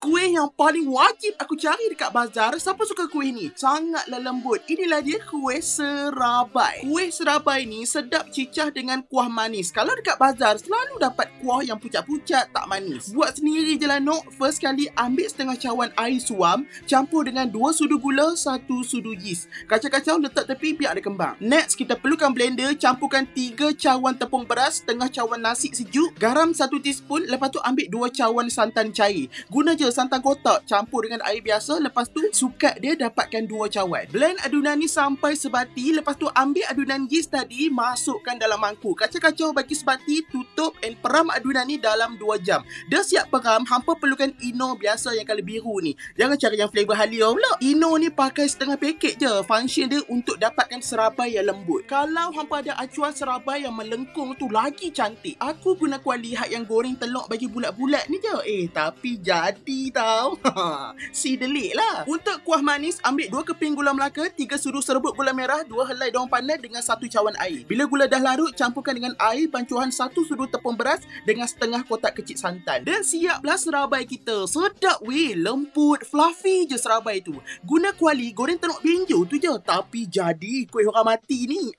Kuih yang paling wajib aku cari dekat bazar. Siapa suka kuih ni? Sangatlah lembut. Inilah dia kuih serabai. Kuih serabai ni sedap cicah dengan kuah manis. Kalau dekat bazar, selalu dapat kuah yang pucat-pucat, tak manis. Buat sendiri je lah, Nok. First kali ambil setengah cawan air suam, campur dengan 2 sudu gula, 1 sudu yeast. Kacau-kacau, letak tepi biar dia kembang. Next, kita perlukan blender. Campurkan 3 cawan tepung beras, setengah cawan nasi sejuk, garam 1 teaspoon. Lepas tu ambil 2 cawan santan cair. Guna je santan kotak, campur dengan air biasa. Lepas tu sukat dia, dapatkan 2 cawan. Blend adunan ni sampai sebati. Lepas tu ambil adunan yeast tadi, masukkan dalam mangkuk. Kacau-kacau bagi sebati, tutup and peram adunan ni dalam 2 jam. Dah siap peram, hampa perlukan Eno biasa yang colour biru ni. Jangan cari yang flavor halia pula. Eno ni pakai setengah paket je. Function dia untuk dapatkan serabai yang lembut. Kalau hampa ada acuan serabai yang melengkung tu lagi cantik. Aku guna kuah lihat yang goreng telur bagi bulat-bulat ni je. Tapi jadi tau. Si delik lah. Untuk kuah manis, ambil 2 keping gula Melaka, 3 sudu serbuk gula merah, 2 helai daun pandan dengan 1 cawan air. Bila gula dah larut, campurkan dengan air bancuhan 1 sudu tepung beras dengan setengah kotak kecil santan. Dan siaplah serabai kita. Sedap weh, lembut, fluffy je serabai tu. Guna kuali goreng telur benjo tu je. Tapi jadi kuih orang mati ni.